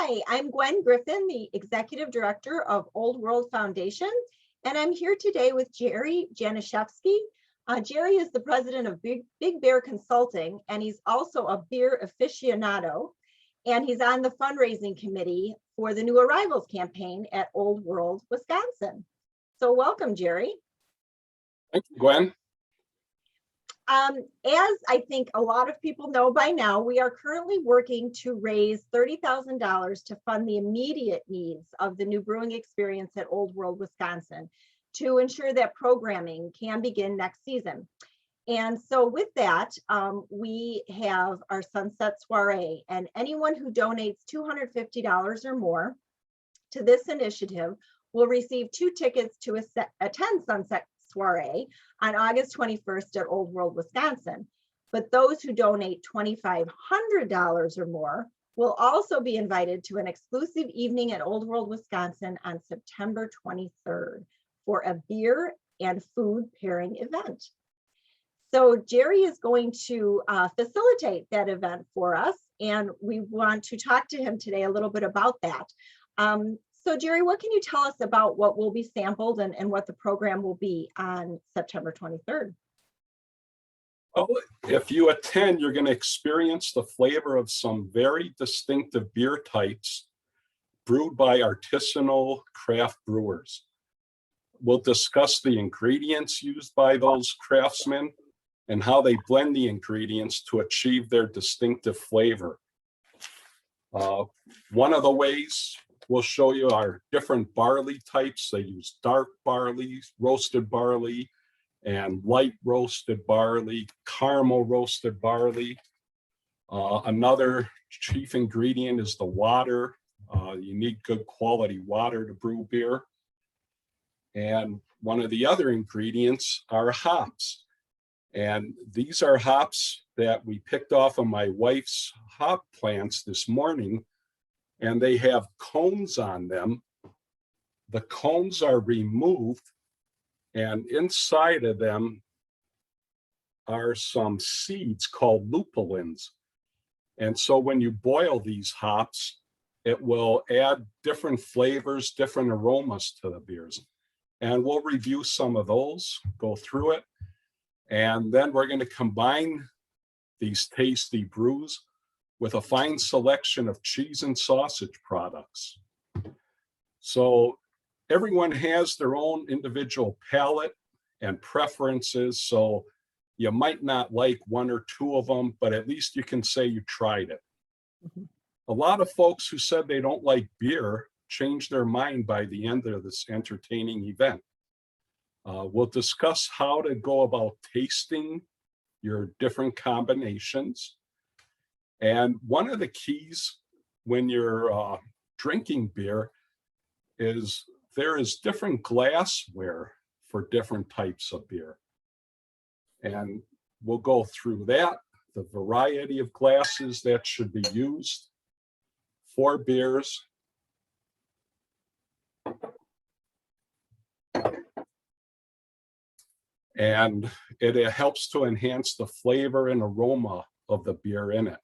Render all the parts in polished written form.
Hi, I'm Gwen Griffin, the Executive Director of Old World Foundation, and I'm here today with Jerry Janiszewski. Jerry is the president of Big Bear Consulting, and he's also a beer aficionado, and he's on the fundraising committee for the New Arrivals campaign at Old World, Wisconsin. So welcome, Jerry. Thank you, Gwen. As I think a lot of people know by now, we are currently working to raise $30,000 to fund the immediate needs of the new brewing experience at Old World, Wisconsin, to ensure that programming can begin next season. And so with that, we have our Sunset Soiree, and anyone who donates $250 or more to this initiative will receive 2 tickets to attend Sunset Soiree on August 21st at Old World, Wisconsin. But those who donate $2,500 or more will also be invited to an exclusive evening at Old World, Wisconsin on September 23rd for a beer and food pairing event. So Jerry is going to facilitate that event for us, and we want to talk to him today a little bit about that. So Jerry, what can you tell us about what will be sampled and what the program will be on September 23rd? Oh, if you attend, you're going to experience the flavor of some very distinctive beer types brewed by artisanal craft brewers. We'll discuss the ingredients used by those craftsmen and how they blend the ingredients to achieve their distinctive flavor. One of the ways we'll show you our different barley types. They use dark barley, roasted barley, and light roasted barley, caramel roasted barley. Another chief ingredient is the water. You need good quality water to brew beer. And one of the other ingredients are hops. And these are hops that we picked off of my wife's hop plants this morning, and they have cones on them. The cones are removed, and inside of them are some seeds called lupulins. And so when you boil these hops, it will add different flavors, different aromas to the beers. And we'll review some of those, go through it, and then we're going to combine these tasty brews with a fine selection of cheese and sausage products. So everyone has their own individual palate and preferences, so you might not like 1 or 2 of them, but at least you can say you tried it. A lot of folks who said they don't like beer changed their mind by the end of this entertaining event. We'll discuss how to go about tasting your different combinations. And one of the keys when you're drinking beer is there is different glassware for different types of beer. And we'll go through that, the variety of glasses that should be used for beers. And it helps to enhance the flavor and aroma of the beer in it.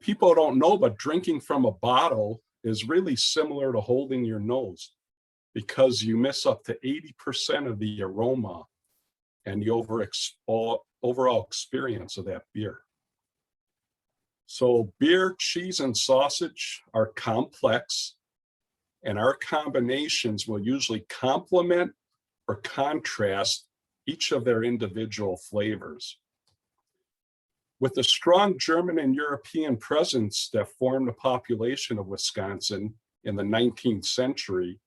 People don't know, but drinking from a bottle is really similar to holding your nose, because you miss up to 80% of the aroma and the overall experience of that beer. So beer, cheese, and sausage are complex, and our combinations will usually complement or contrast each of their individual flavors. With the strong German and European presence that formed the population of Wisconsin in the 19th century,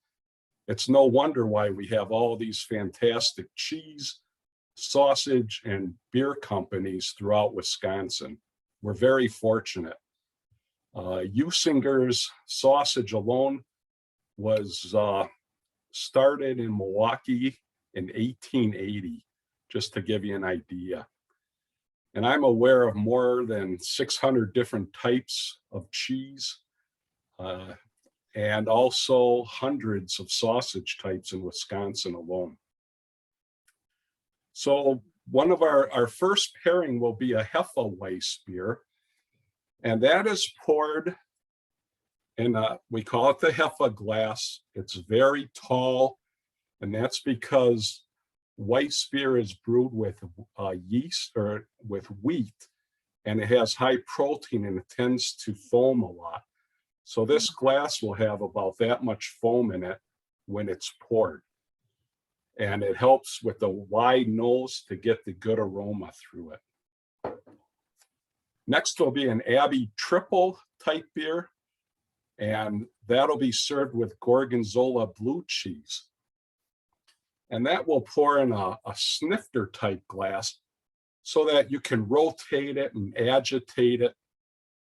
it's no wonder why we have all these fantastic cheese, sausage, and beer companies throughout Wisconsin. We're very fortunate. Usinger's sausage alone was started in Milwaukee in 1880, just to give you an idea. And I'm aware of more than 600 different types of cheese and also hundreds of sausage types in Wisconsin alone. So one of our first pairing will be a Hefeweiss beer, and that is poured And we call it the Heffa glass. It's very tall, and that's because Weiss beer is brewed with yeast or with wheat, and it has high protein and it tends to foam a lot. So this glass will have about that much foam in it when it's poured. And it helps with the wide nose to get the good aroma through it. Next will be an Abbey triple type beer, and that'll be served with Gorgonzola blue cheese. And that will pour in a snifter type glass so that you can rotate it and agitate it,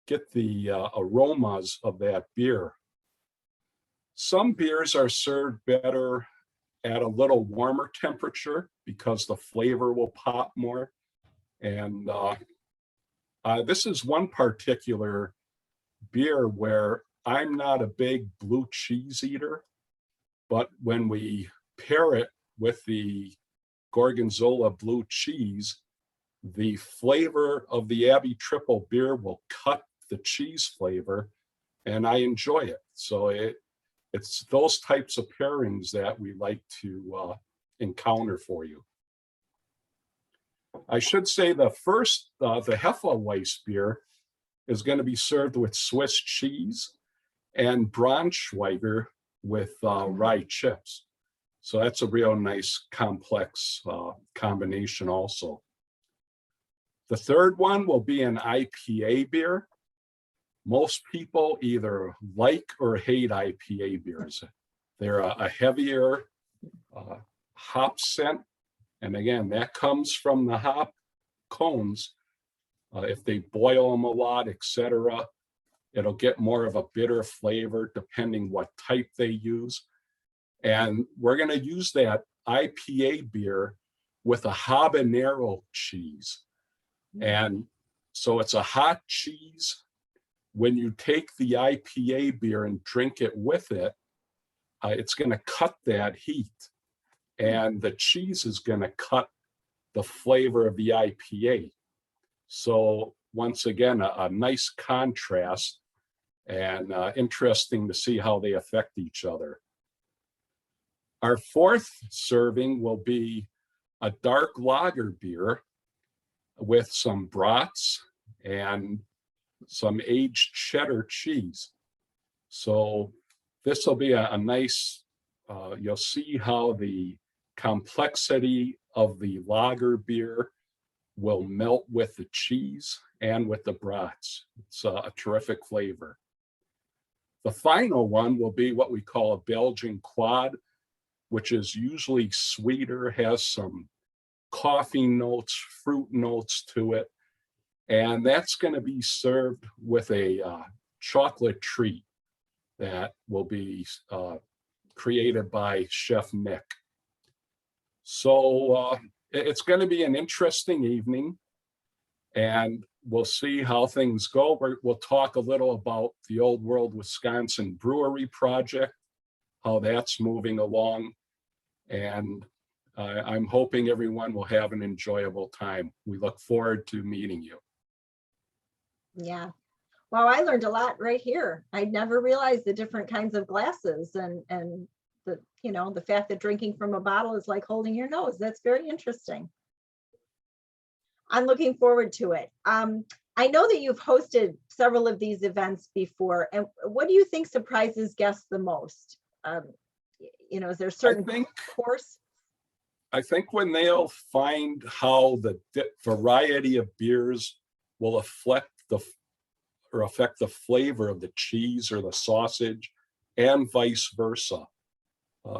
get the aromas of that beer. Some beers are served better at a little warmer temperature because the flavor will pop more. And this is one particular beer where I'm not a big blue cheese eater, but when we pair it with the Gorgonzola blue cheese, the flavor of the Abbey triple beer will cut the cheese flavor, and I enjoy it. So it's those types of pairings that we like to encounter for you. I should say the first, the Heffa Weiss beer is going to be served with Swiss cheese and Braunschweiger with rye chips. So that's a real nice complex combination also. The third one will be an IPA beer. Most people either like or hate IPA beers. They're a heavier hop scent. And again, that comes from the hop cones. If they boil them a lot, etc., it'll get more of a bitter flavor depending what type they use. And we're going to use that IPA beer with a habanero cheese. And so it's a hot cheese. When you take the IPA beer and drink it with it, it's going to cut that heat. And the cheese is going to cut the flavor of the IPA. So once again, a nice contrast, and interesting to see how they affect each other. Our fourth serving will be a dark lager beer with some brats and some aged cheddar cheese. So this will be a nice, you'll see how the complexity of the lager beer will melt with the cheese and with the brats. It's a terrific flavor. The final one will be what we call a Belgian quad, which is usually sweeter, has some coffee notes, fruit notes to it. And that's going to be served with a chocolate treat that will be created by Chef Nick. So it's going to be an interesting evening, and we'll see how things go. We'll talk a little about the Old World Wisconsin Brewery Project, how that's moving along, and I'm hoping everyone will have an enjoyable time. We look forward to meeting you. Yeah. Well, I learned a lot right here. I never realized the different kinds of glasses and the, you know, the fact that drinking from a bottle is like holding your nose. That's very interesting. I'm looking forward to it. I know that you've hosted several of these events before, and what do you think surprises guests the most? You know, is there a certain course? I think when they'll find how the variety of beers will affect the flavor of the cheese or the sausage, and vice versa.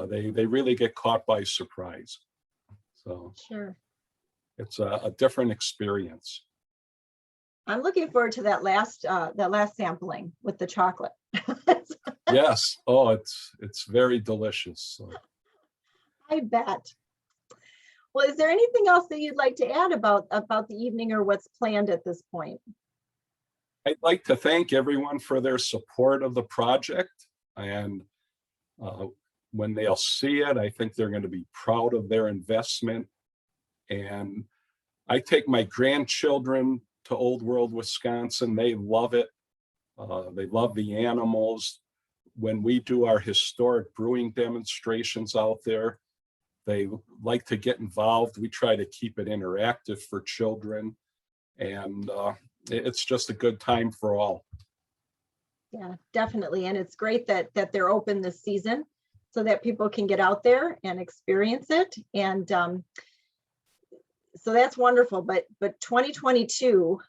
They really get caught by surprise. So sure, it's a different experience. I'm looking forward to that last sampling with the chocolate. Yes. Oh, it's very delicious. So. I bet. Well, is there anything else that you'd like to add about the evening or what's planned at this point? I'd like to thank everyone for their support of the project, and when they'll see it, I think they're going to be proud of their investment. And I take my grandchildren to Old World Wisconsin. They love it. They love the animals. when we do our historic brewing demonstrations out there, they like to get involved. We try to keep it interactive for children, and it's just a good time for all. Yeah, definitely. And it's great that they're open this season so that people can get out there and experience it. And so that's wonderful. But 2022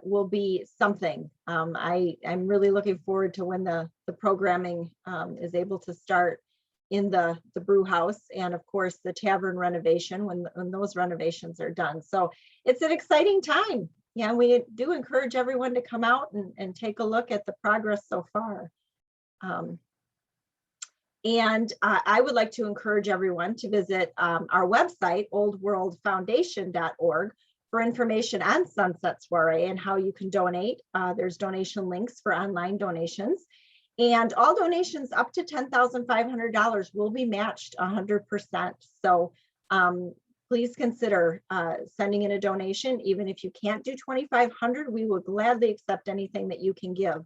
will be something. I'm really looking forward to when the programming is able to start in the brew house, and of course the tavern renovation when those renovations are done. So it's an exciting time. Yeah, we do encourage everyone to come out and take a look at the progress so far. And I would like to encourage everyone to visit our website, oldworldfoundation.org, for information on Sunset Soiree and how you can donate. There's donation links for online donations. And all donations up to $10,500 will be matched 100%. So please consider sending in a donation. Even if you can't do $2,500, we will gladly accept anything that you can give.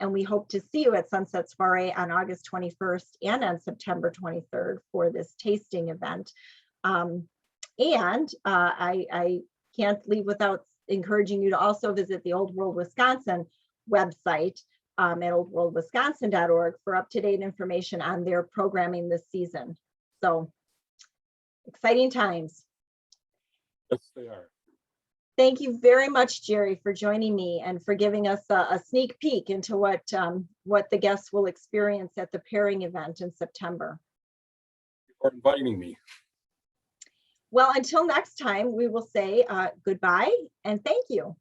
And we hope to see you at Sunset Soiree on August 21st and on September 23rd for this tasting event. I can't leave without encouraging you to also visit the Old World Wisconsin website at oldworldwisconsin.org for up-to-date information on their programming this season. So exciting times. Yes, they are. Thank you very much, Jerry, for joining me and for giving us a sneak peek into what the guests will experience at the pairing event in September. Thank you for inviting me. Well, until next time, we will say goodbye and thank you.